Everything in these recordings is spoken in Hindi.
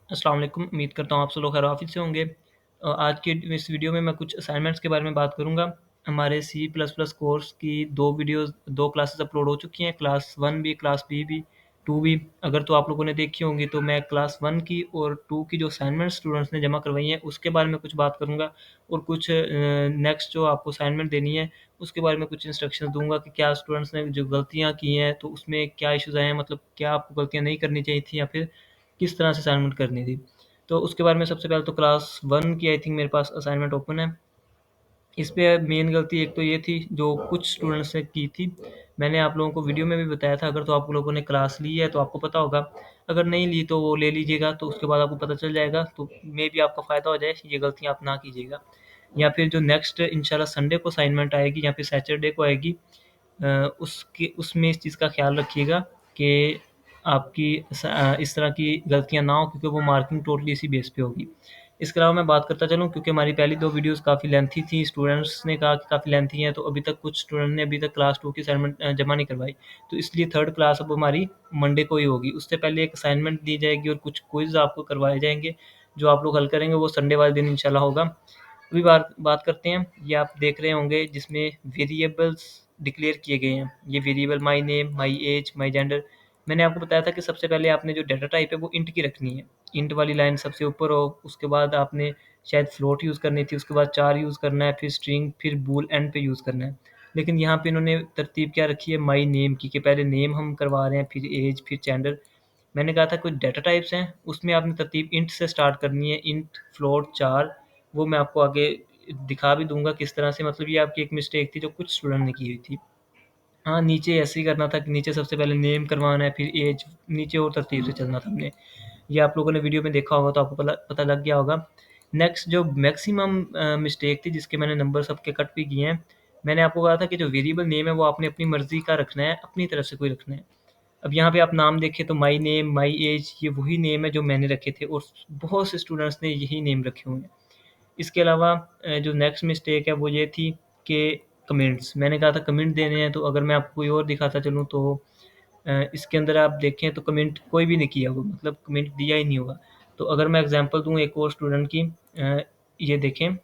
अस्सलाम वालेकुम। उम्मीद करता हूँ आप सब लोग खैर-ओ-आफ़ियत से होंगे। आज के इस वीडियो में मैं कुछ असाइनमेंट्स के बारे में बात करूँगा। हमारे सी प्लस प्लस कोर्स की 2 क्लासेस अपलोड हो चुकी हैं, क्लास 1 भी, क्लास बी भी, 2 भी। अगर तो आप लोगों ने देखी होंगी तो मैं क्लास 1 की और 2 की जो असाइनमेंट्स स्टूडेंट्स ने जमा करवाई हैं, उसके बारे में कुछ बात करूँगा और कुछ नेक्स्ट जो आपको असाइनमेंट देनी है, उसके बारे में कुछ इंस्ट्रक्शंस दूँगा कि क्या स्टूडेंट्स ने जो गलतियाँ की हैं, तो उसमें क्या इश्यूज़ आए हैं, मतलब क्या आपको गलतियाँ नहीं करनी चाहिए थी या फिर किस तरह से असाइनमेंट करनी थी। तो उसके बारे में सबसे पहले तो क्लास 1 की आई थिंक मेरे पास असाइनमेंट ओपन है। इस पे मेन गलती एक तो ये थी जो कुछ स्टूडेंट्स ने की थी। मैंने आप लोगों को वीडियो में भी बताया था, अगर तो आप लोगों ने क्लास ली है तो आपको पता होगा। अगर नहीं ली तो वो ले लीजिएगा, तो उसके बाद आपको पता चल जाएगा, तो मेबी आपका फ़ायदा हो जाए, ये गलतियाँ आप ना कीजिएगा। या फिर जो नेक्स्ट इंशाल्लाह संडे को असाइनमेंट आएगी या फिर सैटरडे को आएगी, उसके उसमें इस चीज़ का ख़्याल रखिएगा कि आपकी इस तरह की गलतियाँ ना हो, क्योंकि वो मार्किंग टोटली इसी बेस पे होगी। इसके अलावा मैं बात करता चलूँ, क्योंकि हमारी पहली 2 वीडियोज़ काफ़ी लेंथी थी, स्टूडेंट्स ने कहा कि काफ़ी लेंथी हैं, तो अभी तक कुछ स्टूडेंट ने अभी तक क्लास 2 की असाइनमेंट जमा नहीं करवाई। तो इसलिए 3rd क्लास अब हमारी मंडे को ही होगी। उससे पहले एक असाइनमेंट दी जाएगी और कुछ क्विज़ आपको करवाए जाएँगे, जो आप लोग हल करेंगे, वो संडे वाले दिन इंशाल्लाह होगा। अभी बात बात करते हैं, ये आप देख रहे होंगे जिसमें वेरिएबल्स डिक्लेयर किए गए हैं। ये variable my name, my age, my gender. मैंने आपको बताया था कि सबसे पहले आपने जो डाटा टाइप है वो इंट की रखनी है। इंट वाली लाइन सबसे ऊपर हो, उसके बाद आपने शायद फ्लोट यूज़ करनी थी, उसके बाद चार यूज़ करना है, फिर स्ट्रिंग, फिर बूल एंड पे यूज़ करना है। लेकिन यहाँ पे इन्होंने तरतीब क्या रखी है माय नेम की, कि पहले नेम हम करवा रहे हैं, फिर एज, फिर जेंडर। मैंने कहा था कुछ डाटा टाइप्स हैं, उसमें आपने तरतीब इंट से स्टार्ट करनी है, इंट, फ्लोट, चार। वो मैं आपको आगे दिखा भी दूँगा किस तरह से, मतलब ये आपकी एक मिस्टेक थी जो कुछ स्टूडेंट ने की हुई थी। हाँ, नीचे ऐसे ही करना था कि नीचे सबसे पहले नेम करवाना है, फिर एज, नीचे और तरतीब से चलना था हमने। ये आप लोगों ने वीडियो में देखा होगा तो आपको पता लग गया होगा। नेक्स्ट जो मैक्सिमम मिस्टेक थी जिसके मैंने नंबर सबके कट भी किए हैं, मैंने आपको कहा था कि जो वेरिएबल नेम है वो आपने अपनी मर्ज़ी का रखना है, अपनी तरफ से कोई रखना है। अब यहाँ पे आप नाम देखें तो माय नेम, माय एज, ये वही नेम है जो मैंने रखे थे और बहुत से स्टूडेंट्स ने यही नेम रखे हुए हैं। इसके अलावा जो नेक्स्ट मिस्टेक है वो ये थी कि कमेंट्स, मैंने कहा था कमेंट देने हैं, तो अगर मैं आपको कोई और दिखाता चलूँ तो इसके अंदर आप देखें तो कमेंट कोई भी नहीं किया होगा, मतलब कमेंट दिया ही नहीं होगा। तो अगर मैं एग्ज़ाम्पल दूँ एक और स्टूडेंट की, ये देखें,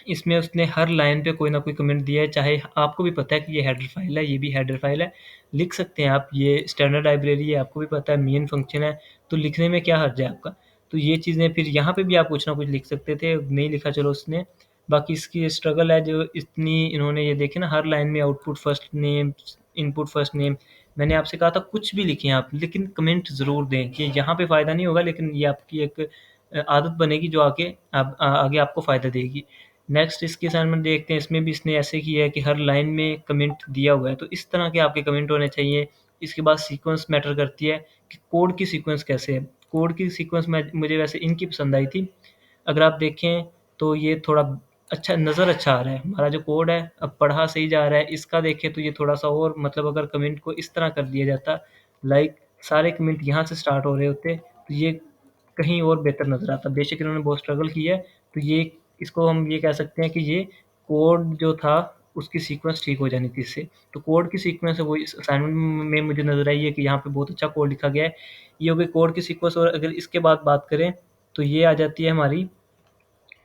इसमें उसने हर लाइन पे कोई ना कोई कमेंट दिया है, चाहे आपको भी पता है कि ये हेडर फाइल है, ये भी हेडर फाइल है, लिख सकते हैं आप, ये स्टैंडर्ड लाइब्रेरी है, आपको भी पता है मेन फंक्शन है, तो लिखने में क्या हर्ज है आपका? तो ये चीज़ें फिर यहाँ पे भी आप कुछ ना कुछ लिख सकते थे, नहीं लिखा चलो उसने। बाकी इसकी स्ट्रगल है जो इतनी इन्होंने, ये देखें ना, हर लाइन में output first name, input first name. मैंने आपसे कहा था कुछ भी लिखें आप, लेकिन कमेंट ज़रूर दें, कि यहाँ पे फ़ायदा नहीं होगा, लेकिन ये आपकी एक आदत बनेगी जो आगे आपको फ़ायदा देगी। नेक्स्ट इसकी असाइनमेंट देखते हैं, इसमें भी इसने ऐसे किया है कि हर लाइन में कमेंट दिया हुआ है, तो इस तरह के आपके कमेंट होने चाहिए। इसके बाद सीक्वेंस मैटर करती है कि कोड की सीक्वेंस कैसे है। कोड की सीक्वेंस में मुझे वैसे इनकी पसंद आई थी। अगर आप देखें तो ये थोड़ा अच्छा नज़र अच्छा आ रहा है। हमारा जो कोड है अब पढ़ा सही जा रहा है। इसका देखें तो ये थोड़ा-सा और, मतलब अगर कमेंट को इस तरह कर दिया जाता, लाइक सारे कमेंट यहाँ से स्टार्ट हो रहे होते, तो ये कहीं और बेहतर नज़र आता। बेशक इन्होंने बहुत स्ट्रगल की है, तो ये, इसको हम ये कह सकते हैं कि ये कोड जो था उसकी सीक्वेंस ठीक हो जानी थी इससे। तो कोड की सीक्वेंस है वो इस असाइनमेंट में मुझे नज़र आई है कि यहाँ पे बहुत अच्छा कोड लिखा गया है। ये हो गई कोड की सीक्वेंस, और अगर इसके बाद बात करें तो ये आ जाती है हमारी,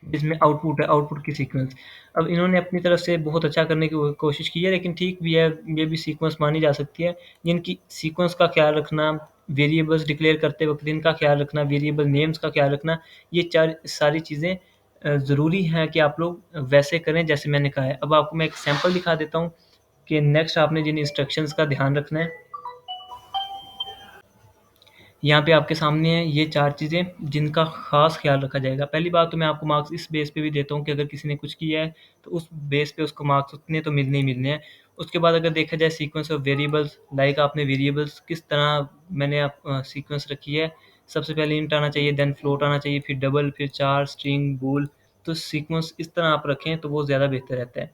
जिसमें आउटपुट है, आउटपुट की सीक्वेंस। अब इन्होंने अपनी तरफ से बहुत अच्छा करने की कोशिश की है, लेकिन ठीक भी है, ये भी सीक्वेंस मानी जा सकती है। इनकी सीक्वेंस का ख़्याल रखना, वेरिएबल्स डिक्लेयर करते वक़्त इनका ख़्याल रखना, वेरिएबल नेम्स का ख़्याल रखना, ये चार सारी चीज़ें ज़रूरी हैं कि आप लोग वैसे करें जैसे मैंने कहा है। अब आपको मैं एक सैंपल दिखा देता हूँ कि नेक्स्ट आपने जिन इंस्ट्रक्शंस का ध्यान रखना है। यहाँ पे आपके सामने है ये 4 चीज़ें जिनका ख़ास ख़्याल रखा जाएगा। पहली बात तो मैं आपको मार्क्स इस बेस पे भी देता हूँ कि अगर किसी ने कुछ किया है, तो उस बेस पे उसको मार्क्स उतने तो मिलने ही मिलने हैं। उसके बाद अगर देखा जाए सीक्वेंस ऑफ वेरिएबल्स, लाइक आपने वेरिएबल्स किस तरह, मैंने सीक्वेंस रखी है। सबसे पहले इंट आना चाहिए, देन फ्लोट आना चाहिए, फिर डबल, फिर चार, स्ट्रिंग, बूल। तो सीक्वेंस इस तरह आप रखें तो वो ज़्यादा बेहतर रहता है।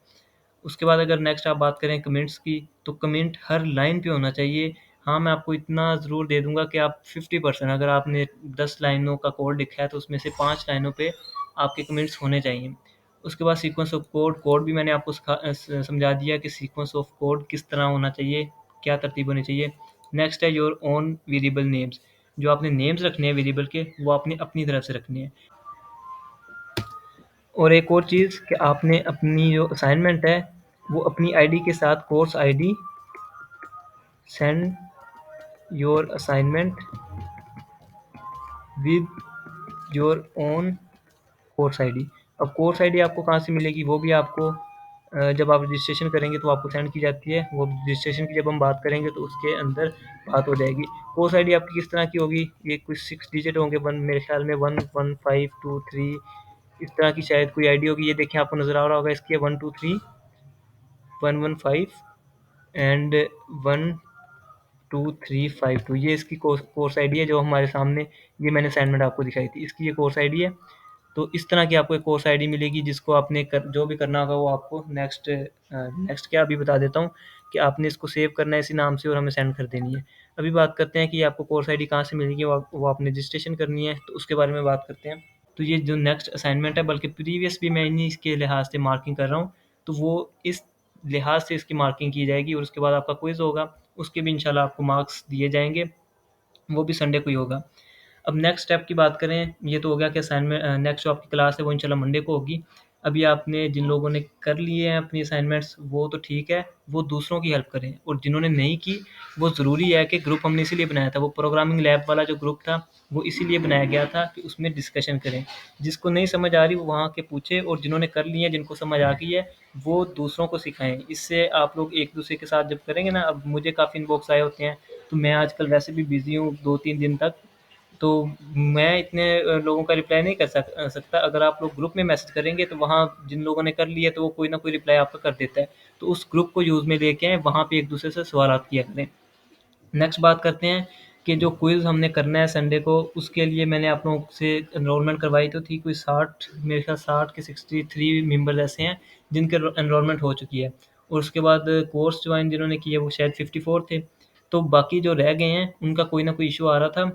उसके बाद अगर नेक्स्ट आप बात करें कमेंट्स की, तो कमेंट हर लाइन पे होना चाहिए। हाँ, मैं आपको इतना ज़रूर दे दूँगा कि आप 50%, अगर आपने 10 लाइनों का कोड लिखा है, तो उसमें से 5 लाइनों पे आपके कमेंट्स होने चाहिए। उसके बाद सीक्वेंस ऑफ कोड, कोड भी मैंने आपको समझा दिया कि सीक्वेंस ऑफ कोड किस तरह होना चाहिए, क्या तरतीब होनी चाहिए। नेक्स्ट है योर ओन वेरिएबल नेम्स। जो आपने नेम्स रखने हैं वेरिएबल के वो आपने अपनी तरफ से रखने हैं। और एक और चीज़ कि आपने अपनी जो असाइनमेंट है वो अपनी आईडी के साथ course ID send your assignment with your own course ID. अब कोर्स आईडी आपको कहाँ से मिलेगी वो भी आपको जब आप रजिस्ट्रेशन करेंगे तो आपको सेंड की जाती है। वो रजिस्ट्रेशन की जब हम बात करेंगे तो उसके अंदर बात हो जाएगी। कोर्स आईडी आपकी किस तरह की होगी, ये कुछ 6 डिजिट होंगे, वन मेरे ख्याल में 11523 इस तरह की शायद कोई आईडी होगी। ये देखिए आपको नज़र आ रहा होगा इसकी 123115 एंड 12352 ये इसकी कोर्स आईडी है जो हमारे सामने ये मैंने असाइनमेंट आपको दिखाई थी, इसकी ये कोर्स आईडी है। तो इस तरह की आपको एक कोर्स आईडी मिलेगी जिसको आपने जो भी करना होगा वो आपको नेक्स्ट क्या अभी बता देता हूँ कि आपने इसको सेव करना है इसी नाम से और हमें सेंड कर देनी है। अभी बात करते हैं कि आपको कोर्स आईडी कहाँ से मिलेगी, वो आपने रजिस्ट्रेशन करनी है, तो उसके बारे में बात करते हैं। तो ये जो नेक्स्ट असाइनमेंट है, बल्कि प्रीवियस भी मैं इन्हीं इसके लिहाज से मार्किंग कर रहा हूँ, तो वो इस लिहाज से इसकी मार्किंग की जाएगी और उसके बाद आपका क्विज़ होगा, उसके भी इंशाल्लाह आपको मार्क्स दिए जाएंगे, वो भी संडे को ही होगा। अब नेक्स्ट स्टेप की बात करें, ये तो हो गया कि असाइनमेंट नेक्स्ट जो आपकी क्लास है वो इंशाल्लाह मंडे को होगी। अभी आपने जिन लोगों ने कर लिए हैं अपनी असाइनमेंट्स वो तो ठीक है, वो दूसरों की हेल्प करें, और जिन्होंने नहीं की वो ज़रूरी है कि ग्रुप हमने इसीलिए बनाया था, वो प्रोग्रामिंग लैब वाला जो ग्रुप था वो इसीलिए बनाया गया था कि उसमें डिस्कशन करें। जिसको नहीं समझ आ रही वो वहाँ के पूछे, और जिन्होंने कर लिए हैं जिनको समझ आ गई है वो दूसरों को सिखाएँ। इससे आप लोग एक दूसरे के साथ जब करेंगे ना, अब मुझे काफ़ी इनबॉक्स आए होते हैं, तो मैं आजकल वैसे भी बिज़ी हूँ 2-3 दिन तक, तो मैं इतने लोगों का रिप्लाई नहीं कर सकता। अगर आप लोग ग्रुप में मैसेज करेंगे तो वहाँ जिन लोगों ने कर लिया तो वो कोई ना कोई रिप्लाई आपका कर देता है। तो उस ग्रुप को यूज़ में लेके आएँ, वहाँ पे एक दूसरे से सवालात किया करें। नेक्स्ट बात करते हैं कि जो क्विज़ हमने करना है संडे को, उसके लिए मैंने आप लोगों से एनरोलमेंट करवाई तो थी, कोई 60 मेरे ख्याल 60 के 63 मेंबर्स ऐसे हैं जिनके एनरोलमेंट हो चुकी है, और उसके बाद कोर्स ज्वाइन जिन्होंने किया वो शायद 54 थे। तो बाकी जो रह गए हैं उनका कोई ना कोई इशू आ रहा था,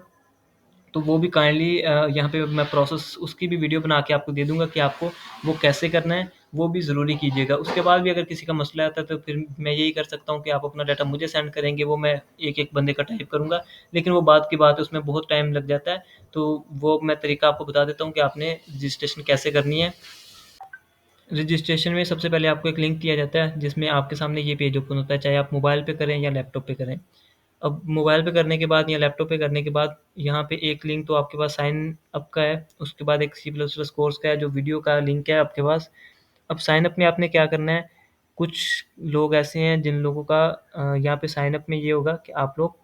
तो वो भी काइंडली यहाँ पे मैं प्रोसेस उसकी भी वीडियो बना के आपको दे दूँगा कि आपको वो कैसे करना है, वो भी ज़रूरी कीजिएगा। उसके बाद भी अगर किसी का मसला आता है तो फिर मैं यही कर सकता हूँ कि आप अपना डाटा मुझे सेंड करेंगे, वो मैं एक-एक बंदे का टाइप करूँगा, लेकिन वो बाद की बात है, उसमें बहुत टाइम लग जाता है। तो वो मैं तरीका आपको बता देता हूँ कि आपने रजिस्ट्रेशन कैसे करनी है। रजिस्ट्रेशन में सबसे पहले आपको एक लिंक दिया जाता है जिसमें आपके सामने ये पेज ओपन होता है, चाहे आप मोबाइल पे करें या लैपटॉप पे करें। अब मोबाइल पे करने के बाद या लैपटॉप पे करने के बाद यहाँ पे एक लिंक तो आपके पास साइन अप का है, उसके बाद एक सी प्लस प्लस कोर्स का है जो वीडियो का लिंक है आपके पास। अब साइन अप में आपने क्या करना है, कुछ लोग ऐसे हैं जिन लोगों का यहाँ पे साइन अप में ये होगा कि आप लोग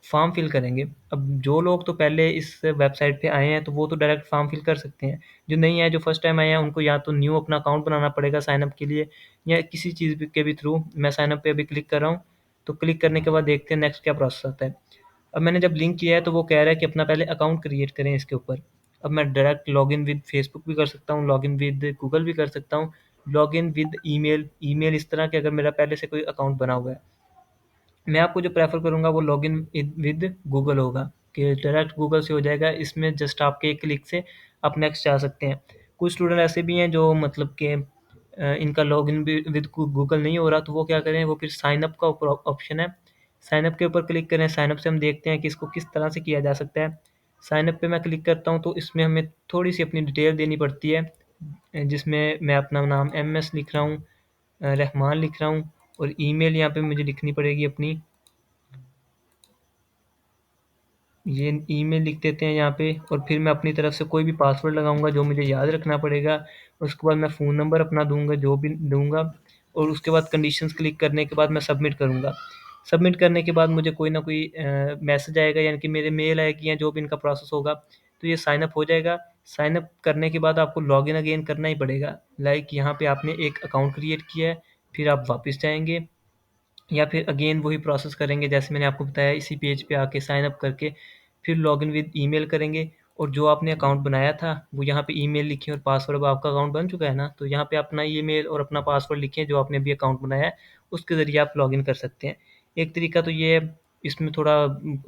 फॉर्म फिल करेंगे। अब जो लोग तो पहले इस वेबसाइट पे आए हैं तो वो तो डायरेक्ट फॉर्म फिल कर सकते हैं। जो नहीं है, जो फर्स्ट टाइम आए हैं, उनको या तो न्यू अपना अकाउंट बनाना पड़ेगा साइन अप के लिए, या किसी चीज़ के भी थ्रू। मैं साइन अप पे अभी क्लिक कर रहा हूँ, तो क्लिक करने के बाद देखते हैं नेक्स्ट क्या प्रोसेस आता है। अब मैंने जब लिंक किया है तो वो कह रहा है कि अपना पहले अकाउंट क्रिएट करें इसके ऊपर। अब मैं डायरेक्ट लॉगिन विद फेसबुक भी कर सकता हूँ, लॉगिन विद गूगल भी कर सकता हूँ, लॉगिन विद ईमेल, ईमेल इस तरह के अगर मेरा पहले से कोई अकाउंट बना हुआ है। मैं आपको जो प्रेफ़र करूँगा वो लॉगिन विद गूगल होगा, कि डायरेक्ट गूगल से हो जाएगा। इसमें जस्ट आपके एक क्लिक से आप नेक्स्ट जा सकते हैं। कुछ स्टूडेंट ऐसे भी हैं जो मतलब कि इनका लॉगिन भी विद गूगल नहीं हो रहा, तो वो क्या करें, वो फिर साइन अप का ऊपर ऑप्शन है, साइन अप के ऊपर क्लिक करें। साइन अप से हम देखते हैं कि इसको किस तरह से किया जा सकता है। साइन अप पे मैं क्लिक करता हूँ तो इसमें हमें थोड़ी-सी अपनी डिटेल देनी पड़ती है, जिसमें मैं अपना नाम एमएस लिख रहा हूँ, रहमान लिख रहा हूँ, और ईमेल यहाँ पे मुझे लिखनी पड़ेगी अपनी। ये ईमेल लिख देते हैं यहाँ पे, और फिर मैं अपनी तरफ से कोई भी पासवर्ड लगाऊंगा जो मुझे याद रखना पड़ेगा। उसके बाद मैं फ़ोन नंबर अपना दूंगा जो भी दूंगा, और उसके बाद कंडीशंस क्लिक करने के बाद मैं सबमिट करूंगा। सबमिट करने के बाद मुझे कोई ना कोई मैसेज आएगा, यानी कि मेरे मेल आएगी या जो भी इनका प्रोसेस होगा, तो ये साइन अप हो जाएगा। साइन अप करने के बाद आपको लॉगिन अगेन करना ही पड़ेगा। लाइक यहाँ पे आपने एक अकाउंट क्रिएट किया है, फिर आप वापस जाएंगे, या फिर अगेन वही प्रोसेस करेंगे जैसे मैंने आपको बताया, इसी पेज पे आके साइन अप करके फिर लॉगिन विद ईमेल करेंगे, और जो आपने अकाउंट बनाया था वो यहाँ पे ईमेल लिखें और पासवर्ड। अब आपका अकाउंट बन चुका है ना, तो यहाँ पे अपना ईमेल और अपना पासवर्ड लिखें जो आपने अभी अकाउंट बनाया है, उसके ज़रिए आप लॉगिन कर सकते हैं। एक तरीका तो ये है, इसमें थोड़ा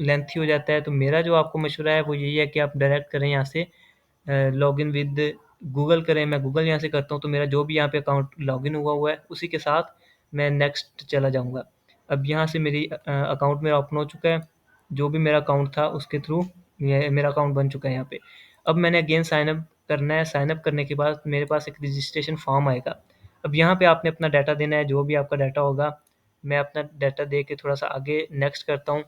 लेंथी हो जाता है, तो मेरा जो आपको मशवरा है वो यही है कि आप डायरेक्ट करें यहाँ से लॉगिन विद गूगल करें। मैं गूगल यहाँ से करता हूँ, तो मेरा जो भी यहाँ पे अकाउंट लॉगिन हुआ है उसी के साथ मैं नेक्स्ट चला जाऊँगा। अब यहाँ से मेरी अकाउंट मेरा ओपन हो चुका है। जो भी मेरा अकाउंट था उसके थ्रू ये मेरा अकाउंट बन चुका है यहाँ पे। अब मैंने अगेन साइन अप करना है। साइन अप करने के बाद मेरे पास एक रजिस्ट्रेशन फॉर्म आएगा। अब यहाँ पे आपने अपना डाटा देना है, जो भी आपका डाटा होगा। मैं अपना डाटा दे के थोड़ा सा आगे नेक्स्ट करता हूँ।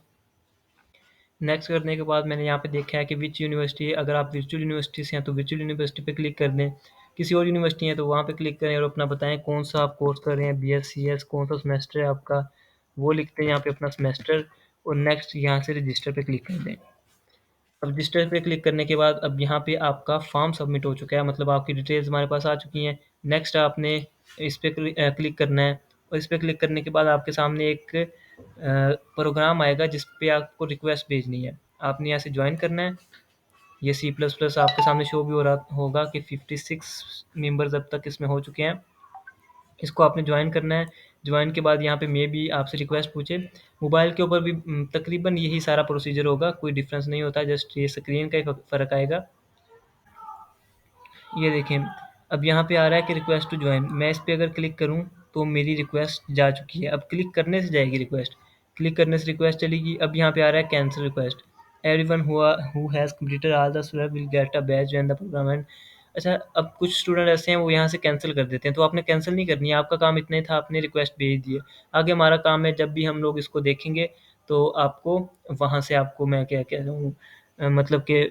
नेक्स्ट करने के बाद मैंने यहाँ पे देखा है कि विच यूनिवर्सिटी, अगर आप वर्चुअल यूनिवर्सिटी से हैं तो वर्चुअल यूनिवर्सिटी पे क्लिक कर दें। किसी और यूनिवर्सिटी है तो वहाँ पे क्लिक करें और अपना बताएं कौन सा आप कोर्स कर रहे हैं, BScs कौन सा सेमेस्टर है आपका, वो लिखते हैं यहाँ पे अपना सेमेस्टर, और नेक्स्ट यहाँ से रजिस्टर पे क्लिक कर दें। अब रजिस्टर पे क्लिक करने के बाद अब यहाँ पे आपका फॉर्म सबमिट हो चुका है, मतलब आपकी डिटेल्स हमारे पास आ चुकी हैं। नेक्स्ट आपने इस पे क्लिक करना है, और इस पे क्लिक करने के बाद आपके सामने एक प्रोग्राम आएगा जिस पे आपको रिक्वेस्ट भेजनी है। आपने यहाँ से ज्वाइन करना है। ये C++ आपके सामने शो भी हो रहा होगा कि 56 मेंबर्स अब तक इसमें हो चुके हैं। इसको आपने ज्वाइन करना है। ज्वाइन के बाद यहाँ पे मे बी आपसे रिक्वेस्ट पूछे। मोबाइल के ऊपर भी तकरीबन यही सारा प्रोसीजर होगा, कोई डिफरेंस नहीं होता, जस्ट ये स्क्रीन का ही फ़र्क आएगा। ये देखें, अब यहाँ पे आ रहा है कि रिक्वेस्ट टू ज्वाइन। मैं इस पे अगर क्लिक करूँ तो मेरी रिक्वेस्ट जा चुकी है। अब क्लिक करने से जाएगी रिक्वेस्ट, क्लिक करने से रिक्वेस्ट चलेगी। अब यहाँ पे आ रहा है cancel request. Everyone who has completed all the step will get a badge when the program end. अच्छा, अब कुछ स्टूडेंट ऐसे हैं वो यहाँ से कैंसिल कर देते हैं, तो आपने कैंसिल नहीं करनी है। आपका काम इतना ही था, आपने रिक्वेस्ट भेज दी है। आगे हमारा काम है, जब भी हम लोग इसको देखेंगे तो आपको वहाँ से आपको मैं क्या कह रहा हूँ, मतलब कि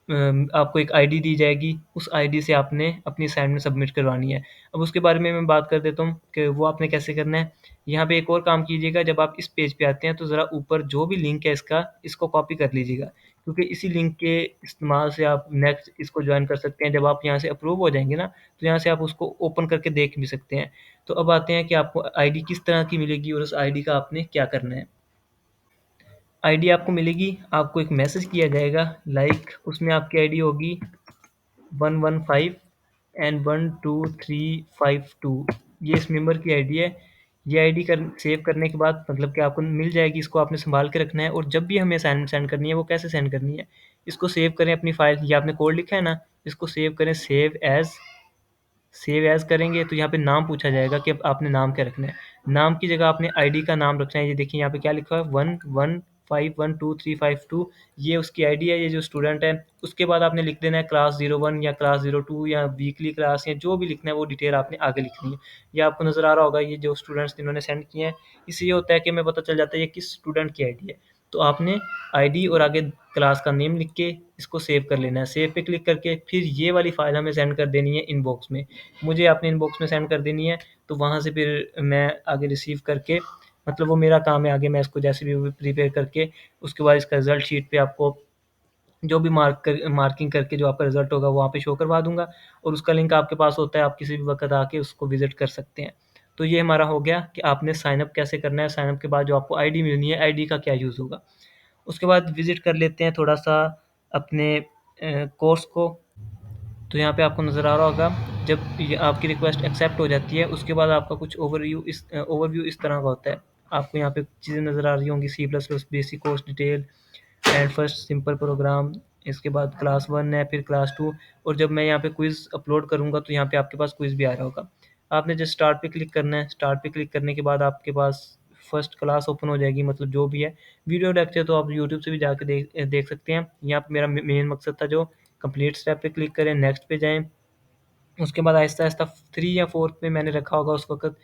आपको एक आईडी दी जाएगी, उस आईडी से आपने अपनी असाइनमेंट सबमिट करवानी है। अब उसके बारे में मैं बात कर देता हूँ कि वो आपने कैसे करना है। यहाँ पे एक और काम कीजिएगा, जब आप इस पेज पे आते हैं तो ज़रा ऊपर जो भी लिंक है इसका, इसको कॉपी कर लीजिएगा, क्योंकि इसी लिंक के इस्तेमाल से आप नेक्स्ट इसको जॉइन कर सकते हैं। जब आप यहाँ से अप्रूव हो जाएँगे ना, तो यहाँ से आप उसको ओपन करके देख भी सकते हैं। तो अब आते हैं कि आपको आईडी किस तरह की मिलेगी और उस आईडी का आपने क्या करना है। आईडी आपको मिलेगी, आपको एक मैसेज किया जाएगा लाइक, उसमें आपकी आईडी होगी 115 एंड 12352। ये इस मेंबर की आईडी है। ये आईडी कर सेव करने के बाद मतलब कि आपको मिल जाएगी, इसको आपने संभाल के रखना है, और जब भी हमें असाइनमेंट सेंड करनी है वो कैसे सेंड करनी है, इसको सेव करें अपनी फाइल। ये आपने कोड लिखा है ना, इसको सेव करें। सेव एज़ करेंगे तो यहाँ पे नाम पूछा जाएगा कि अब आपने नाम क्या रखना है। नाम की जगह आपने आईडी का नाम रखना है। ये देखिए यहाँ पे क्या लिखा है, 115123552। ये उसकी आईडी है, ये जो स्टूडेंट है। उसके बाद आपने लिख देना है क्लास 01 या क्लास 02 या वीकली क्लास, या जो भी लिखना है वो डिटेल आपने आगे लिखनी है। ये आपको नज़र आ रहा होगा, ये जो स्टूडेंट्स जिन्होंने सेंड किए हैं, इससे ये होता है कि हमें पता चल जाता है ये किस स्टूडेंट की आईडी है। तो आपने आईडी और आगे क्लास का नेम लिख के इसको सेव कर लेना है। सेव पे क्लिक करके फिर ये वाली फाइल हमें सेंड कर देनी है इनबॉक्स में। मुझे अपने इनबॉक्स में सेंड कर देनी है, तो वहाँ से फिर मैं आगे रिसीव करके, मतलब वो मेरा काम है, आगे मैं इसको जैसे भी प्रिपेयर करके उसके बाद इसका रिज़ल्ट शीट पे आपको जो भी मार्किंग करके जो आपका रिज़ल्ट होगा वो वहाँ पे शो करवा दूँगा, और उसका लिंक आपके पास होता है, आप किसी भी वक़्त आके उसको विज़िट कर सकते हैं। तो ये हमारा हो गया कि आपने साइन अप कैसे करना है, साइन अप के बाद जो आपको आईडी मिलनी है, आईडी का क्या यूज़ होगा। उसके बाद विज़िट कर लेते हैं थोड़ा-सा अपने कोर्स को। तो यहाँ पे आपको नज़र आ रहा होगा, जब ये आपकी रिक्वेस्ट एक्सेप्ट हो जाती है उसके बाद आपका कुछ ओवरव्यू इस तरह का होता है। आपको यहाँ पे चीज़ें नज़र आ रही होंगी, C++ basic course detail and first simple program, इसके बाद क्लास 1 है, फिर क्लास 2, और जब मैं यहाँ पे क्विज़ अपलोड करूँगा तो यहाँ पे आपके पास क्विज़ भी आ रहा होगा। आपने जस्ट स्टार्ट पे क्लिक करना है। स्टार्ट पे क्लिक करने के बाद आपके पास फर्स्ट क्लास ओपन हो जाएगी, मतलब जो भी है। वीडियो लेक्चर तो आप यूट्यूब से भी जाके देख सकते हैं। यहाँ पे मेरा मेन मकसद था जो कंप्लीट स्टेप पे क्लिक करें, नेक्स्ट पे जाएँ। उसके बाद आहिस्ता-आहिस्ता 3 या 4 पे मैंने रखा होगा उस वक़्त,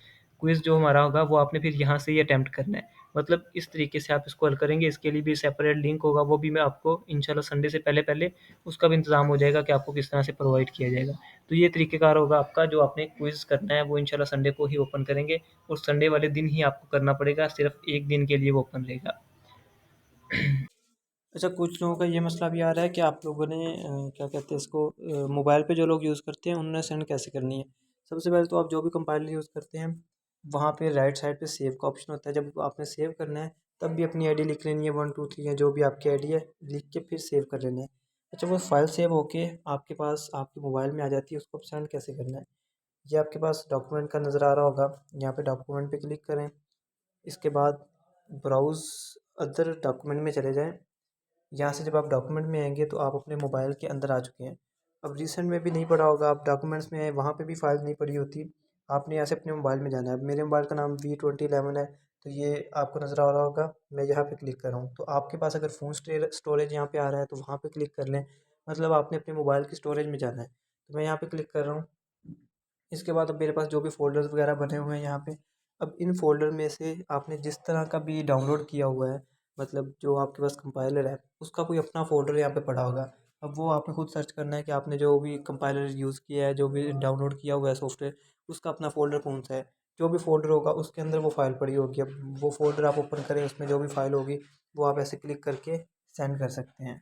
क्विज़ जो हमारा होगा वो आपने फिर यहाँ से ही अटेम्प्ट करना है। मतलब इस तरीके से आप इसको हल करेंगे। इसके लिए भी सेपरेट लिंक होगा, वो भी मैं आपको इंशाल्लाह संडे से पहले-पहले उसका भी इंतज़ाम हो जाएगा कि आपको किस तरह से प्रोवाइड किया जाएगा। तो ये तरीक़ेकार होगा आपका, जो आपने क्विज़ करना है वो इंशाल्लाह संडे को ही ओपन करेंगे, और संडे वाले दिन ही आपको करना पड़ेगा, सिर्फ़ 1 दिन के लिए वो ओपन रहेगा। अच्छा, कुछ लोगों का ये मसला भी आ रहा है कि आप लोगों ने क्या कहते हैं इसको, मोबाइल पे जो लोग यूज़ करते हैं उन्होंने सेंड कैसे करनी है। सबसे पहले तो आप जो भी कंपाइलर यूज़ करते हैं वहाँ पे राइट साइड पे सेव का ऑप्शन होता है। जब आपने सेव करना है तब भी अपनी आईडी लिख लेनी है, 123 है जो भी आपकी आईडी है, लिख के फिर सेव कर लेना है। अच्छा, वो फाइल सेव होके आपके पास आपके मोबाइल में आ जाती है, उसको सेंड कैसे करना है। ये आपके पास डॉक्यूमेंट का नज़र आ रहा होगा, यहाँ पे डॉक्यूमेंट पे क्लिक करें। इसके बाद ब्राउज़ अदर डॉक्यूमेंट में चले जाएँ। यहाँ से जब आप डॉक्यूमेंट में आएंगे तो आप अपने मोबाइल के अंदर आ चुके हैं। अब रिसेंट में भी नहीं पढ़ा होगा, आप डॉक्यूमेंट्स में आए, वहाँ पे भी फाइल नहीं पड़ी होती। आपने यहाँ से अपने मोबाइल में जाना है। अब मेरे मोबाइल का नाम V2011 है, तो ये आपको नज़र आ रहा होगा, मैं यहाँ पे क्लिक कर रहा हूँ। तो आपके पास अगर फ़ोन स्टोरेज यहाँ पे आ रहा है तो वहाँ पे क्लिक कर लें, मतलब आपने अपने मोबाइल की स्टोरेज में जाना है। तो मैं यहाँ पे क्लिक कर रहा हूँ। इसके बाद अब मेरे पास जो भी फ़ोल्डर्स वगैरह बने हुए हैं यहाँ पे, अब इन फ़ोल्डर में से आपने जिस तरह का भी डाउनलोड किया हुआ है, मतलब जो आपके पास कंपाइलर है, उसका कोई अपना फ़ोल्डर यहाँ पे पड़ा होगा। अब वो आपने खुद सर्च करना है कि आपने जो भी कंपाइलर यूज़ किया है, जो भी डाउनलोड किया हुआ है सॉफ्टवेयर, उसका अपना फ़ोल्डर कौन-सा है। जो भी फ़ोल्डर होगा उसके अंदर वो फ़ाइल पड़ी होगी। अब वो फ़ोल्डर आप ओपन करें, उसमें जो भी फ़ाइल होगी वो आप ऐसे क्लिक करके सेंड कर सकते हैं।